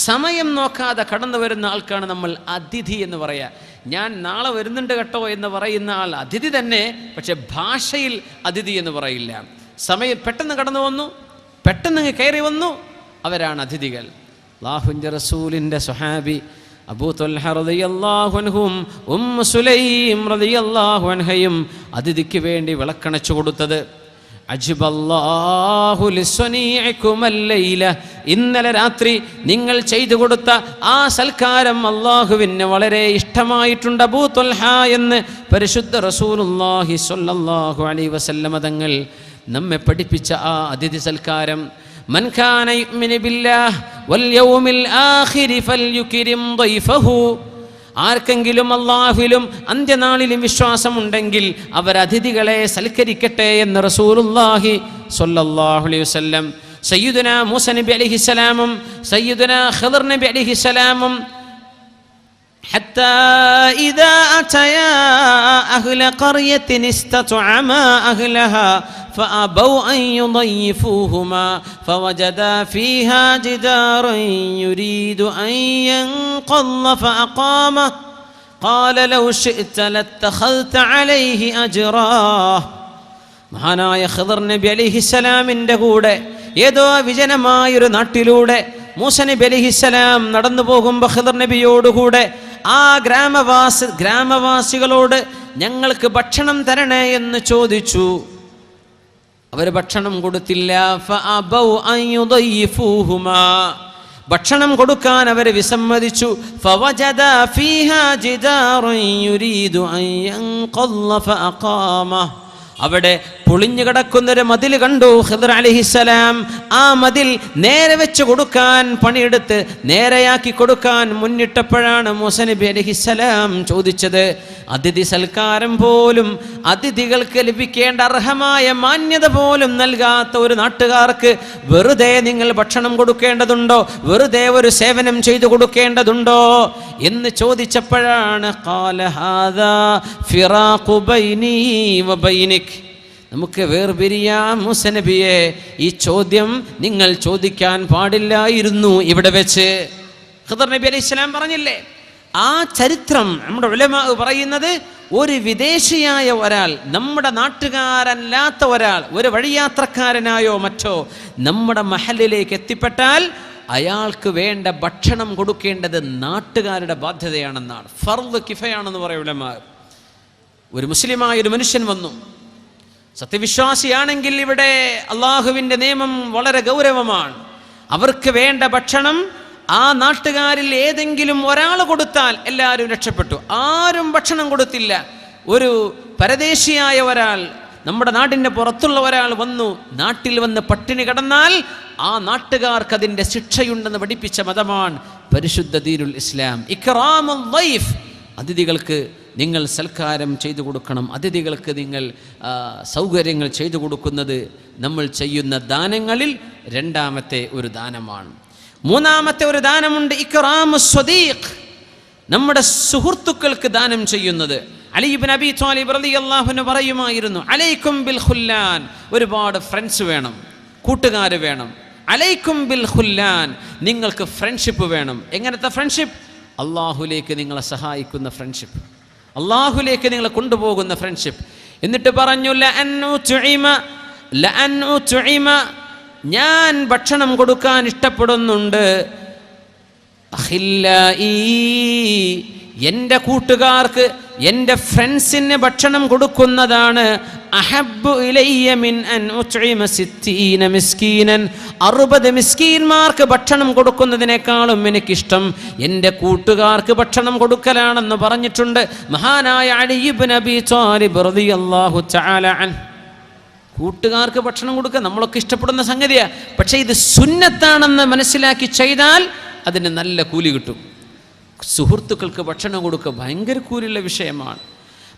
സമയം നോക്കാതെ കടന്നു വരുന്ന ആൾക്കാണ് നമ്മൾ അതിഥി എന്ന് പറയുക. ഞാൻ നാളെ വരുന്നുണ്ട് കേട്ടോ എന്ന് പറയുന്ന ആൾ അതിഥി തന്നെ, പക്ഷെ ഭാഷയിൽ അതിഥി എന്ന് പറയില്ല. സമയം പെട്ടെന്ന് കടന്നു വന്നു, പെട്ടെന്ന് കയറി വന്നു, അവരാണ് അതിഥികൾ. അല്ലാഹുവിൻ്റെ റസൂലിൻ്റെ സ്വഹാബി അബൂ ത്വൽഹ റളിയല്ലാഹു അൻഹും ഉമ്മു സുലൈം റളിയല്ലാഹു അൻഹയും അതിഥിക്ക് വേണ്ടി വിളക്കണച്ചു കൊടുത്തത്. അജ്ബല്ലാഹു ലിസ്വനീഇകുമൽ ലൈല, ഇന്നലെ രാത്രി നിങ്ങൾ ചെയ്തു കൊടുത്ത ആ സൽക്കാരം അല്ലാഹുവിന് വളരെ ഇഷ്ടമായിട്ടുണ്ട് അബൂ ത്വൽഹ എന്ന് പരിശുദ്ധ റസൂലുള്ളാഹി സ്വല്ലല്ലാഹു അലൈഹി വസല്ലമ തങ്ങൾ നമ്മെ പഠിപ്പിച്ച ആ അതിഥി സൽക്കാരം. മൻ കാന യുഅ്മിനു ബില്ലാഹി വൽ യൗമിൽ ആഖിരി ഫൽയുക്രിം ദൈഫഹു, ആർക്കെങ്കിലും അല്ലാഹുവിലും അന്ത്യനാളിലും വിശ്വാസമുണ്ടെങ്കിൽ അവർ അതിഥികളെ സൽക്കരിക്കട്ടെ എന്ന് റസൂലുള്ളാഹി സ്വല്ലല്ലാഹു അലൈഹി വസല്ലം. സയ്യിദുനാ മൂസ നബി അലൈഹിസ്സലാമും സയ്യിദുനാ ഖിദ്ർ നബി അലൈഹിസ്സലാമും حتى إذا أتيا أهل قرية استطعما أهلها فأبوا أن يضيفوهما فوجدا فيها جدارا يريد أن ينقض فأقامه قال لو شئت لاتخذت عليه أجرا. മഹാനായ ഖിദ്ർ നബി അലൈഹിസ്സലാമിൻ്റെ കൂടെ ഏതോ വിജനമായൊരു നാട്ടിലൂടെ മൂസ നബി അലൈഹിസ്സലാം നടന്നു പോകുമ്പോൾ ഖിദ്ർ നബിയോടുകൂടെ ആ ഗ്രാമവാസികളോട് ഞങ്ങൾക്ക് ഭക്ഷണം തരണേ എന്ന് ചോദിച്ചു. അവർ ഭക്ഷണം കൊടുത്തില്ല. ഫഅബൗ അൻ യുദയ്യിഫൂഹുമാ, ഭക്ഷണം കൊടുക്കാൻ അവർ വിസമ്മതിച്ചു. ഫവജദ ഫീഹാ ജിദാറൻ യുരീദു അൻ യൻഖല്ല ഫഅഖാമ, അവിടെ പൊളിഞ്ഞു കിടക്കുന്നൊരു മതിൽ കണ്ടു ഖിദ്ർ അലൈഹിസ്സലാം. ആ മതിൽ നേരെ വെച്ച് കൊടുക്കാൻ പണിയെടുത്ത് നേരെയാക്കി കൊടുക്കാൻ മുന്നിട്ടപ്പോഴാണ് മൂസ നബി അലൈഹിസ്സലാം ചോദിച്ചത്. അതിഥി സൽക്കാരം പോലും, അതിഥികൾക്ക് ലഭിക്കേണ്ട അർഹമായ മാന്യത പോലും നൽകാത്ത ഒരു നാട്ടുകാർക്ക് വെറുതെ നിങ്ങൾ ഭക്ഷണം കൊടുക്കേണ്ടതുണ്ടോ, വെറുതെ ഒരു സേവനം ചെയ്തു കൊടുക്കേണ്ടതുണ്ടോ എന്ന് ചോദിച്ചപ്പോഴാണ് ഖാല ഹാദാ ഫിറാഖു ബൈനി വ ബൈനിക്, നമുക്ക് വേർപിരിയാം മൂസ നബിയെ, ഈ ചോദ്യം നിങ്ങൾ ചോദിക്കാൻ പാടില്ലായിരുന്നു ഇവിടെ വെച്ച്. ഖിദ്ർ നബി അലൈഹിസ്സലാം പറഞ്ഞില്ലേ ആ ചരിത്രം. നമ്മുടെ ഉലമാ പറയുന്നത് ഒരു വിദേശിയായ ഒരാൾ, നമ്മുടെ നാട്ടുകാരല്ലാത്ത ഒരാൾ, ഒരു വഴിയാത്രക്കാരനായോ മറ്റോ നമ്മുടെ മഹലിലേക്ക് എത്തിപ്പെട്ടാൽ അയാൾക്ക് വേണ്ട ഭക്ഷണം കൊടുക്കേണ്ടത് നാട്ടുകാരുടെ ബാധ്യതയാണെന്നാണ്. ഫർദ് കിഫയാണെന്ന് പറയും ഉലമാ. ഒരു മുസ്ലിമായ ഒരു മനുഷ്യൻ വന്നു, സത്യവിശ്വാസിയാണെങ്കിൽ ഇവിടെ അള്ളാഹുവിൻ്റെ നിയമം വളരെ ഗൗരവമാണ്. അവർക്ക് വേണ്ട ഭക്ഷണം ആ നാട്ടുകാരിൽ ഏതെങ്കിലും ഒരാൾ കൊടുത്താൽ എല്ലാവരും രക്ഷപ്പെട്ടു. ആരും ഭക്ഷണം കൊടുത്തില്ല. ഒരു പരദേശിയായ ഒരാൾ, നമ്മുടെ നാടിൻ്റെ പുറത്തുള്ള ഒരാൾ വന്നു, നാട്ടിൽ വന്ന് പട്ടിണി കിടന്നാൽ ആ നാട്ടുകാർക്ക് അതിൻ്റെ ശിക്ഷയുണ്ടെന്ന് പഠിപ്പിച്ച മതമാണ് പരിശുദ്ധ ദീനുൽ ഇസ്ലാം. ഇക്റാമുൽ ദൈഫ്, അതിഥികൾക്ക് നിങ്ങൾ സൽക്കാരം ചെയ്തു കൊടുക്കണം. അതിഥികൾക്ക് നിങ്ങൾ സൗകര്യങ്ങൾ ചെയ്തു കൊടുക്കുന്നത് നമ്മൾ ചെയ്യുന്ന ദാനങ്ങളിൽ രണ്ടാമത്തെ ഒരു ദാനമാണ്. മൂന്നാമത്തെ ഒരു ദാനമുണ്ട് ഇക്റാമുസ് സ്വദീഖ്, നമ്മുടെ സുഹൃത്തുക്കൾക്ക് ദാനം ചെയ്യുന്നത്. അലി ഇബ്നു അബീ ത്വാലിബ് റളിയല്ലാഹു അൻഹു പറയുമായിരുന്നു, അലൈക്കും ബിൽ ഖുല്ലാൻ, ഒരുപാട് ഫ്രണ്ട്സ് വേണം, കൂട്ടുകാർ വേണം. അലൈക്കും ബിൽ ഖുല്ലാൻ, നിങ്ങൾക്ക് ഫ്രണ്ട്ഷിപ്പ് വേണം. എങ്ങനത്തെ ഫ്രണ്ട്ഷിപ്പ്? അള്ളാഹുലേക്ക് നിങ്ങളെ സഹായിക്കുന്ന ഫ്രണ്ട്ഷിപ്പ്, അള്ളാഹുലേക്ക് നിങ്ങളെ കൊണ്ടുപോകുന്ന ഫ്രണ്ട്ഷിപ്പ്. എന്നിട്ട് പറഞ്ഞു ലഅൻ ഉത്ഇമ, ഞാൻ ഭക്ഷണം കൊടുക്കാൻ ഇഷ്ടപ്പെടുന്നുണ്ട്. അഖില്ലായി, എൻ്റെ കൂട്ടുകാർക്ക്, എൻ്റെ ഫ്രണ്ട്സിന് ഭക്ഷണം കൊടുക്കുന്നതാണ് അഹബ്ബു ഇലയ്യ മിൻ അൻ ഉത്ഇമ 60 മിസ്കീനൻ, 60 മിസ്കീന്മാർക്ക് ഭക്ഷണം കൊടുക്കുന്നതിനേക്കാളും എനിക്കിഷ്ടം എൻ്റെ കൂട്ടുകാർക്ക് ഭക്ഷണം കൊടുക്കലാണെന്ന് പറഞ്ഞിട്ടുണ്ട് മഹാനായ അലി ഇബ്നു അബീ ത്വാലിബ് റളിയല്ലാഹു തആല അൻഹു. കൂട്ടുകാർക്ക് ഭക്ഷണം കൊടുക്കുക നമ്മളൊക്കെ ഇഷ്ടപ്പെടുന്ന സംഗതിയാണ്. പക്ഷേ ഇത് സുന്നത്താണെന്ന് മനസ്സിലാക്കി ചെയ്താൽ അതിന് നല്ല കൂലി കിട്ടും. സുഹൃത്തുക്കൾക്ക് ഭക്ഷണം കൊടുക്കുക ഭയങ്കര കൂലിയുള്ള വിഷയമാണ്.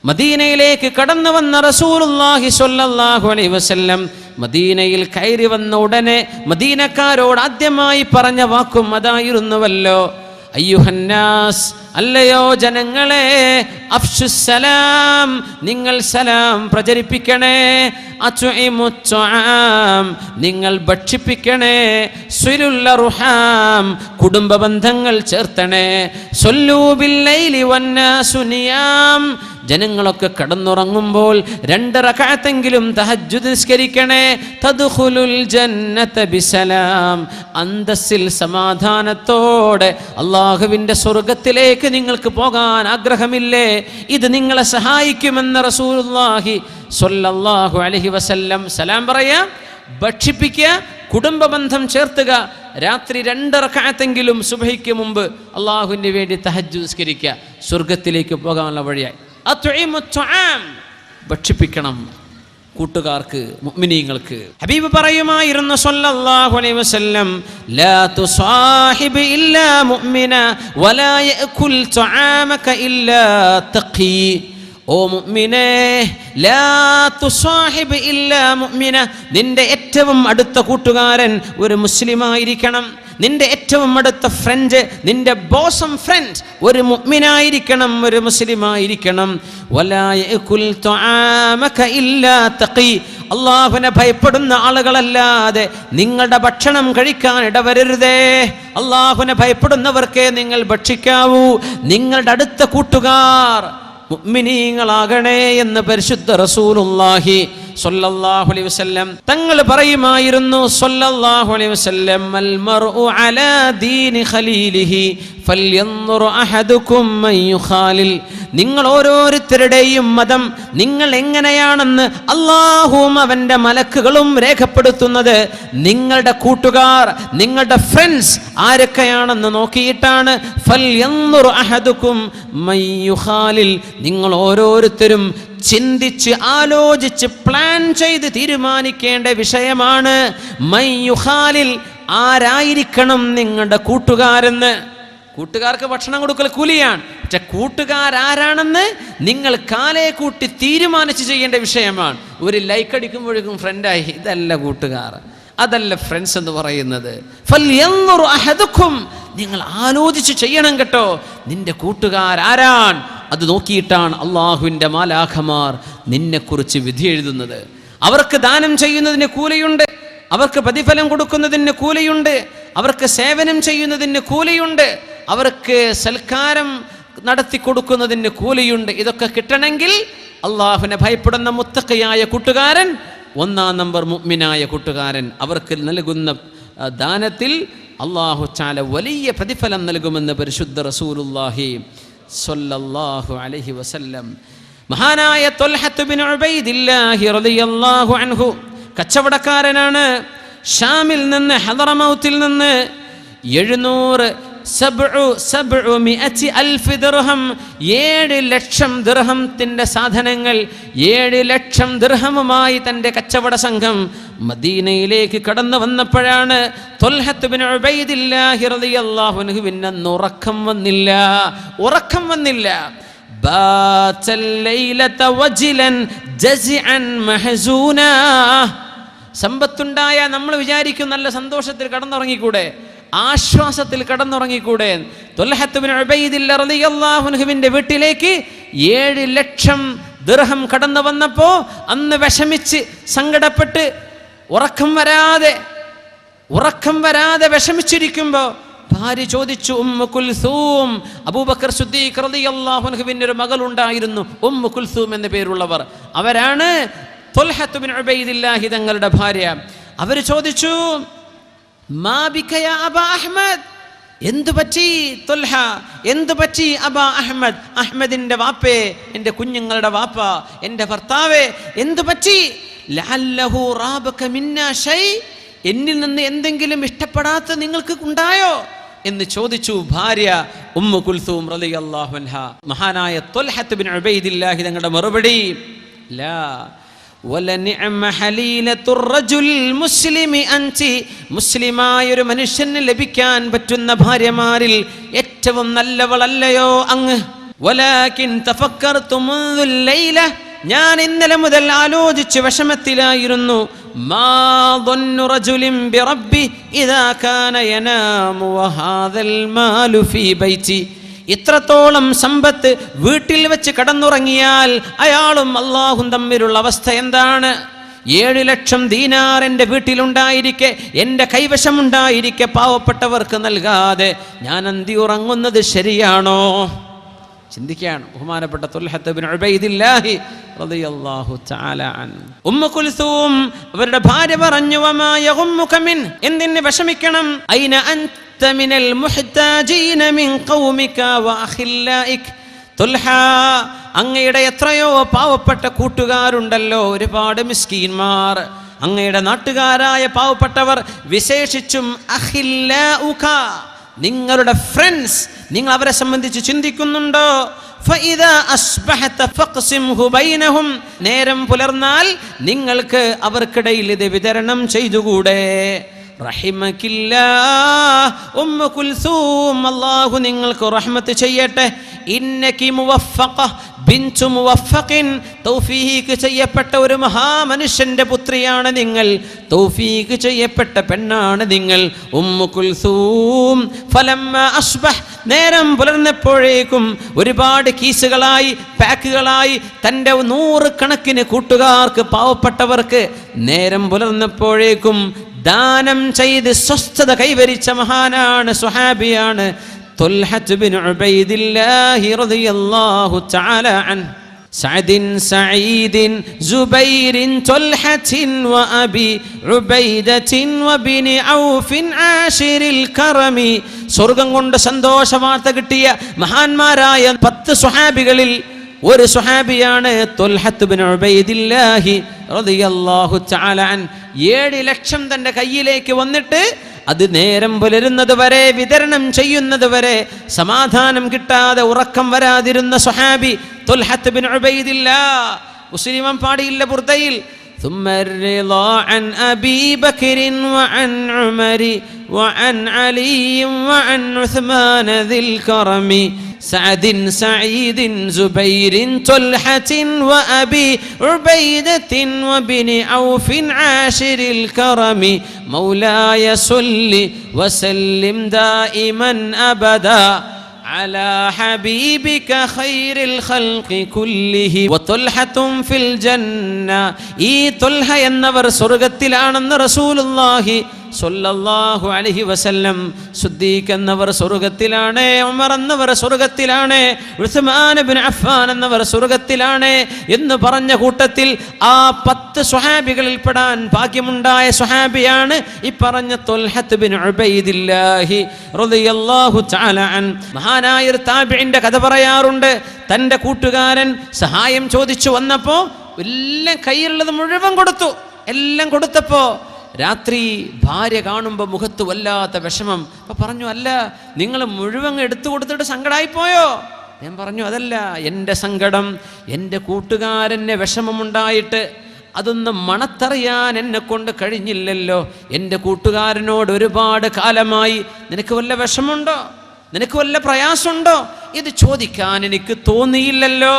മദീനയിലേക്ക് കടന്നു വന്ന റസൂലുള്ളാഹി സ്വല്ലല്ലാഹു അലൈഹി വസല്ലം മദീനയിൽ കയറി വന്ന ഉടനെ മദീനക്കാരോട് ആദ്യമായി പറഞ്ഞ വാക്കും അതായിരുന്നുവല്ലോ, അയ്യുഹന്നാസ്, അല്ലയോ ജനങ്ങളെ, അഫ്ശുസ്സലാം, നിങ്ങൾ സലാം പ്രചരിപ്പിക്കണേ. അത്ഇമുത്ത്വആം, നിങ്ങൾ ഭക്ഷിപ്പിക്കണേ. സ്വലുൽ അർഹാം, കുടുംബ ബന്ധങ്ങൾ ചേർത്തണേ. സ്വല്ലൂ ബില്ലൈലി വന്നാസു നിയാം, ജനങ്ങളൊക്കെ കടന്നുറങ്ങുമ്പോൾ 2 റകഅത്തെങ്കിലും തഹജ്ജുദ് നിസ്കരിക്കണേ. തദ്ഖുലുൽ ജന്നത ബിസലാം, അന്തസ്സിൽ സമാധാനത്തോടെ അല്ലാഹുവിൻ്റെ സ്വർഗ്ഗത്തിലേക്ക് നിങ്ങൾക്ക് പോകാൻ ആഗ്രഹമില്ലേ? ഇത് നിങ്ങളെ സഹായിക്കുമെന്ന് റസൂലുള്ളാഹി സ്വല്ലല്ലാഹു അലൈഹി വസല്ലം സലാം പറയാം, ഭക്ഷിപ്പിക്കുക, കുടുംബ ബന്ധം ചേർത്തുക. രാത്രി 2 റകഅത്തെങ്കിലും സുബ്ഹിക്ക് മുമ്പ് അല്ലാഹുവിന് വേണ്ടി തഹജ്ജുദ് നിസ്കരിക്കുക. സ്വർഗ്ഗത്തിലേക്ക് പോകാനുള്ള വഴിയായി. അത്ഇമുത്ത്വആം, ഭക്ഷിപ്പിക്കണം കൂട്ടുകാർക്ക്, മുഅ്മിനീങ്ങൾക്ക്. ഹബീബ് പറയുമായിരുന്നു സ്വല്ലല്ലാഹു അലൈഹി വസല്ലം, ലാ തുസാഹിബ് ഇല്ലാ മുഅ്മിന വലാ യഅകുൽ തആമക ഇല്ലാ തഖി. ഓ മുഅ്മിനേ, ലാ തുസാഹിബ് ഇല്ലാ മുഅ്മിന, നിന്റെ ഏറ്റവും അടുത്ത കൂട്ടുകാരൻ ഒരു മുസ്ലിമായിരിക്കണം. നിന്റെ ഏറ്റവും അടുത്ത ഫ്രണ്ട്, നിന്റെ ബോസം ഫ്രണ്ട് ഒരു മുഅ്മിനായിരിക്കണം, ഒരു മുസ്ലിമായിരിക്കണം. വലാ യഅകുൽ തആമക ഇല്ലാ തഖി, അല്ലാഹുവിനെ ഭയപ്പെടുന്ന ആളുകളല്ലാതെ നിങ്ങളുടെ ഭക്ഷണം കഴിക്കാൻ ഇടവരരുതേ. അല്ലാഹുവിനെ ഭയപ്പെടുന്നവർക്കേ നിങ്ങൾ ഭക്ഷിക്കാവൂ. നിങ്ങളുടെ അടുത്ത കൂട്ടുകാർ മുഅ്മിനീങ്ങളാകണേ എന്ന് പരിശുദ്ധ റസൂലുള്ളാഹി സ്വല്ലല്ലാഹു അലൈഹി വസല്ലം തങ്ങൾ പറയുമായിരുന്നു. സ്വല്ലല്ലാഹു അലൈഹി വസല്ലം, അൽ മർഉ അലാ ദീനി ഖലീലിഹി ഫൽയൻദുർ അഹദുകും മൻ യുഖാലിൽ. നിങ്ങൾ ഓരോരുത്തരുടെയും മതം നിങ്ങൾ എങ്ങനെയാണെന്ന് അല്ലാഹുവും അവൻ്റെ മലക്കുകളും രേഖപ്പെടുത്തുന്നത് നിങ്ങളുടെ കൂട്ടുകാർ, നിങ്ങളുടെ ഫ്രണ്ട്സ് ആരൊക്കെയാണെന്ന് നോക്കിയിട്ടാണ്. ഫൽയൻദുർ അഹദുകും മൻ യുഖാലിൽ, നിങ്ങൾ ഓരോരുത്തരും ചിന്തിച്ച് ആലോചിച്ച് പ്ലാൻ ചെയ്ത് തീരുമാനിക്കേണ്ട വിഷയമാണ്. മൻ യുഖാലിൽ, ആരായിരിക്കണം നിങ്ങളുടെ കൂട്ടുകാരെന്ന്. കൂട്ടുകാർക്ക് ഭക്ഷണം കൊടുക്കൽ കൂലിയാണ്, പക്ഷെ കൂട്ടുകാരാരാണെന്ന് നിങ്ങൾ കാലേ കൂട്ടി തീരുമാനിച്ച് ചെയ്യേണ്ട വിഷയമാണ്. ഒരു ലൈക്ക് അടിക്കുമ്പോഴേക്കും ഫ്രണ്ടായി, ഇതല്ല കൂട്ടുകാർ, അതല്ല ഫ്രണ്ട്സ് എന്ന് പറയുന്നത്. ഫൽയൻദുർ അഹദുകും, നിങ്ങൾ ആലോചിച്ച് ചെയ്യണം കേട്ടോ, നിന്റെ കൂട്ടുകാരാരാൻ. അത് നോക്കിയിട്ടാണ് അള്ളാഹുവിൻ്റെ മാലാഖമാർ നിന്നെക്കുറിച്ച് വിധി എഴുതുന്നത്. അവർക്ക് ദാനം ചെയ്യുന്നതിന് കൂലിയുണ്ട്, അവർക്ക് പ്രതിഫലം കൊടുക്കുന്നതിന് കൂലിയുണ്ട്, അവർക്ക് സേവനം ചെയ്യുന്നതിന് കൂലിയുണ്ട്, അവർക്ക് സൽക്കാരം നടത്തി കൊടുക്കുന്നതിന് കൂലിയുണ്ട്. ഇതൊക്കെ കിട്ടണമെങ്കിൽ അള്ളാഹുവിനെ ഭയപ്പെടുന്ന മുത്തഖിയായ കൂട്ടുകാരൻ, 1-ാം നമ്പർ മുഅ്മിനായ കൂട്ടുകാരൻ, അവർക്ക് നൽകുന്ന ദാനത്തിൽ അല്ലാഹു തആല വലിയ പ്രതിഫലം നൽകുമെന്ന് പരിശുദ്ധ റസൂലുള്ളാഹി സ്വല്ലല്ലാഹു അലൈഹി വസല്ലം. മഹാനായ ത്വൽഹത്ത് ബിൻ ഉബൈദില്ലാഹി റളിയല്ലാഹു അൻഹു കച്ചവടക്കാരനാണ്. ഷാമിൽ നിന്ന്, ഹദറമൗത്തിൽ നിന്ന് 700,000 ദിർഹം, 7 ലക്ഷം ദിർഹത്തിന്റെ സാധനങ്ങൾ, 7 ലക്ഷം ദിർഹമുമായി തൻ്റെ കച്ചവട സംഘം മദീനയിലേക്ക് കടന്നു വന്നപ്പോഴാണ് ത്വൽഹത്ത് ബിൻ ഉബൈദില്ലാഹി റളിയല്ലാഹു അൻഹുവിന് ഉറക്കം വന്നില്ല. ബാതൽ ലൈലത വജിലൻ ജസിഅൻ മഹസൂനാ. സമ്പത്തുണ്ടായ നമ്മൾ വിചാരിക്കും നല്ല സന്തോഷത്തിൽ കടന്നുറങ്ങിക്കൂടെ, ആശ്വാസത്തിൽ കടന്നുറങ്ങിക്കൂടെ. ത്വൽഹത്ത് ബിൻ ഉബൈദില്ലാഹി റളിയല്ലാഹു അൻഹുവിന്റെ വീട്ടിലേക്ക് 7 ലക്ഷം ദിർഹം കടന്നു വന്നപ്പോ അന്ന് വിഷമിച്ച് സങ്കടപ്പെട്ട് ഉറക്കം വരാതെ വിഷമിച്ചിരിക്കുമ്പോ ഭാര്യ ചോദിച്ചു, ഉമ്മു കുൽസൂം, അബൂബക്കർ സിദ്ദീഖ് റളിയല്ലാഹു അൻഹുവിന്റെ ഒരു മകളുണ്ടായിരുന്നു, ഉമ്മു കുൽസൂം എന്ന പേരുള്ളവർ. അവരാണ് ത്വൽഹത്ത് ബിൻ ഉബൈദില്ലാഹി തങ്ങളുടെ ഭാര്യ. അവർ ചോദിച്ചു, മാ ബിക യാ അബാ അഹ്മദ്, എന്തു പറ്റി ത്വൽഹ, എന്തു പറ്റി അബാ അഹ്മദ്, അഹ്മദിന്റെ വാപ്പേ, എൻ്റെ കുഞ്ഞുങ്ങളുടെ വാപ്പ, എൻ്റെ ഭർത്താവേ, എന്തു പറ്റി? ലഅല്ലഹു റാബക മിന്നാ ഷൈ, എന്നിൽ നിന്ന് എന്തെങ്കിലും ഇഷ്ടപ്പെടാത്ത നിങ്ങൾക്ക് ഉണ്ടായോ എന്ന് ചോദിച്ചു ഭാര്യ ഉമ്മു കുൽസൂം റളിയല്ലാഹു അൻഹ. മഹാനായ ത്വൽഹത്ത് ബിൻ ഉബൈദില്ലാഹി തങ്ങളുടെ മറുപടി, ലാ വലനിഅമ ഹലീലത്തുർ റജുലിൽ മുസ്ലിമി അൻതി, മുസ്ലിമായ ഒരു മനുഷ്യന് ലഭിക്കാൻ പറ്റുന്ന ഭാര്യമാരിൽ ഏറ്റവും നല്ലവളല്ലയോ അങ്ങ്. വലാകിൻ തഫക്കർതു മുൻദുൽ ലൈല, ഞാൻ ഇന്നലെ മുതൽ ആലോചിച്ച് വിഷമത്തിലായിരുന്നു. മാ ദന്നു റജുലിൻ ബിറബ്ബി ഇദാ കാന യനാമു വഹാദൽ മാലു ഫീ ബൈതി. ഇത്രത്തോളം സമ്പത്ത് വീട്ടിൽ വെച്ച് കടന്നുറങ്ങിയാൽ അയാളും അല്ലാഹും തമ്മിലുള്ള അവസ്ഥ എന്താണ്? 7 ലക്ഷം ദീനാർ എൻ്റെ വീട്ടിലുണ്ടായിരിക്കെ, എൻ്റെ കൈവശമുണ്ടായിരിക്കെ പാവപ്പെട്ടവർക്ക് നൽകാതെ ഞാൻ അന്തി ഉറങ്ങുന്നത് ശരിയാണോ? ചിന്തിക്കുകയാണ് ബഹുമാനപ്പെട്ട തുൽഹത്ത് ബിൻ ഉബൈദില്ലാഹി റളിയല്ലാഹു തആല അൻഹു. ഉമ്മു കുൽസൂം അവരുടെ ഭാര്യ പറഞ്ഞു, വമാ യഗുമ്മുക മിൻ, എന്തിന് വിഷമിക്കണം? ഐന അൻത മിനൽ മുഹ്താജീന മിൻ ഖൗമിക വഅഖില്ലായിക. തുൽഹ, അങ്ങയുടെ എത്രയോ പാവപ്പെട്ട കൂട്ടുകാരുണ്ടല്ലോ, ഒരുപാട് മിസ്കീന്മാർ, അങ്ങയുടെ നാട്ടുകാരായ പാവപ്പെട്ടവർ, വിശേഷിച്ചും അഖില്ലാഉക, നിങ്ങളുടെ ഫ്രണ്ട്സ്, നിങ്ങൾ അവരെ സംബന്ധിച്ച് ചിന്തിക്കുന്നുണ്ടോ? ഫഇദാ അസ്ബഹത ഫഖ്സിംഹു ബൈനഹും, നേരം പുലർന്നാൽ നിങ്ങൾക്ക് അവർക്കിടയിൽ ഇത് വിതരണം ചെയ്തുകൂടെ? റഹിമകില്ലാഹ് ഉമ്മു കുൽസൂം, അല്ലാഹു നിങ്ങൾക്ക് റഹ്മത്ത് ചെയ്യട്ടെ. ഇന്നകി മുവഫഖ ബിൻതു മുവഫഖിൻ, തൗഫീഖ് ചെയ്യപ്പെട്ട ഒരു മഹാമനുഷ്യന്റെ പുത്രിയാണ് നിങ്ങൾ, തൗഫീഖ് ചെയ്യപ്പെട്ട പെണ്ണാണ് നിങ്ങൾ. ഉമ്മു കുൽസൂം ഫലമ്മ അസ്ബഹ്, നേരം പുലർന്നപ്പോഴേക്കും ഒരുപാട് കീസുകളായി, പാക്കുകളായി തൻ്റെ 100 കണക്കിന് കൂട്ടുകാർക്ക്, പാവപ്പെട്ടവർക്ക് നേരം പുലർന്നപ്പോഴേക്കും ദാനം ചെയ്ത് സ്വസ്ഥത കൈവരിച്ച മഹാനാണ്, സ്വഹാബിയാണ് തുൽഹത്ത് ബിൻ ഉബൈദില്ലാഹി റളിയല്ലാഹു തആല അൻഹു. സഅദിൻ സഈദിൻ സുബൈറിൻ തുൽഹത്തിൻ വഅബി ഉബൈദത്തിൻ വബിനി ഔഫിൻ ആശിരിൽ കറമി. സ്വർഗം കൊണ്ട് സന്തോഷ വാർത്ത കിട്ടിയ മഹാന്മാരായ 10 സ്വഹാബികളിൽ ഒരു സ്വഹാബിയാണ് തുൽഹത്ത് ബിൻ ഉബൈദില്ലാഹി റളിയല്ലാഹു തആല അൻഹു. 7 ലക്ഷം തൻ്റെ കയ്യിലേക്ക് വന്നിട്ട് അത് നേരം പുലരുന്നത് വരെ, വിതരണം ചെയ്യുന്നത് വരെ സമാധാനം കിട്ടാതെ ഉറക്കം വരാതിരുന്ന സ്വഹാബി തുൽഹത്ത് ബിൻ ഉബൈദില്ലാഹ്. മുസ്ലിം പാടിയില്ല ബുർദയിൽ, ثم الرضا عن أبي بكر وعن عمر وعن علي وعن عثمان ذي الكرم سعد سعيد زبير طلحة وأبي عبيدة وبن عوف عاشر الكرم مولاي صل وسلم دائما أبدا على حبيبك خير الخلق كله وطلحة في الجنة. ഈ തുൽഹ എന്നവർ സ്വർഗ്ഗത്തിലാണെന്ന് റസൂലുള്ളാഹി സ്വല്ലല്ലാഹു അലൈഹി വസല്ലം. സിദ്ദീഖ് എന്നവർ സ്വർഗ്ഗത്തിലാണ്, ഉമർ എന്നവർ സ്വർഗ്ഗത്തിലാണ്, ഉസ്മാൻ ഇബ്നു അഫ്ഫാൻ എന്നവർ സ്വർഗ്ഗത്തിലാണ് എന്ന് പറഞ്ഞ കൂട്ടത്തിൽ ആ 10 സ്വഹാബികളിൽ പെടാൻ ഭാഗ്യമുണ്ടായ സ്വഹാബിയാണ് ഈ പറഞ്ഞ തുൽഹത്ത് ബിൻ ഉബൈദില്ലാഹി റളിയല്ലാഹു തആല അൻ. മഹാനായ ഒരു താബിഈന്റെ കഥ പറയാറുണ്ട്. തൻ്റെ കൂട്ടുകാരൻ സഹായം ചോദിച്ചു വന്നപ്പോൾ എല്ലാം കയ്യിലുള്ളത് മുഴുവൻ കൊടുത്തു. എല്ലാം കൊടുത്തപ്പോൾ രാത്രി ഭാര്യ കാണുമ്പോൾ മുഖത്ത് വല്ലാത്ത വിഷമം. അപ്പോൾ പറഞ്ഞു, അല്ല നിങ്ങൾ മുഴുവൻ എടുത്തു കൊടുത്തിട്ട് സങ്കടമായിപ്പോയോ? ഞാൻ പറഞ്ഞു, അതല്ല, എൻ്റെ സങ്കടം എൻ്റെ കൂട്ടുകാരന് വിഷമമുണ്ടായിട്ട് അതൊന്ന് മണത്തറിയാൻ എന്നെ കൊണ്ട് കഴിഞ്ഞില്ലല്ലോ. എൻ്റെ കൂട്ടുകാരനോട് ഒരുപാട് കാലമായി നിനക്ക് വല്ല വിഷമമുണ്ടോ, നിനക്ക് വല്ല പ്രയാസമുണ്ടോ, ഇത് ചോദിക്കാൻ എനിക്ക് തോന്നിയില്ലല്ലോ.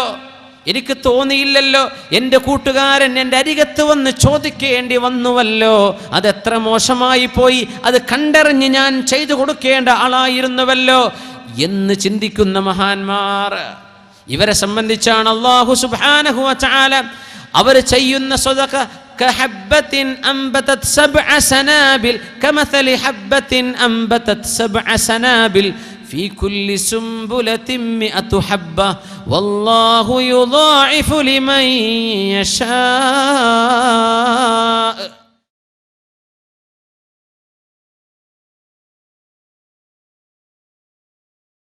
എൻ്റെ കൂട്ടുകാരൻ എൻ്റെ അരികത്ത് വന്ന് ചോദിക്കേണ്ടി വന്നുവല്ലോ. അതെത്ര മോശമായി പോയി, അത് കണ്ടറിഞ്ഞ് ഞാൻ ചെയ്തു കൊടുക്കേണ്ട ആളായിരുന്നുവല്ലോ എന്ന് ചിന്തിക്കുന്ന മഹാന്മാർ. ഇവരെ സംബന്ധിച്ചാണ് അല്ലാഹു സുബ്ഹാനഹു വ തആല അവർ ചെയ്യുന്ന സ്വതഖ കഹബ്ബത്തിൻ അംബതത് സബ്അ സനാബിൽ കമസലി ഹബ്ബത്തിൻ അംബതത് സബ്അ സനാബിൽ في كل سنبلة 100 حبة والله يضاعف لمن يشاء.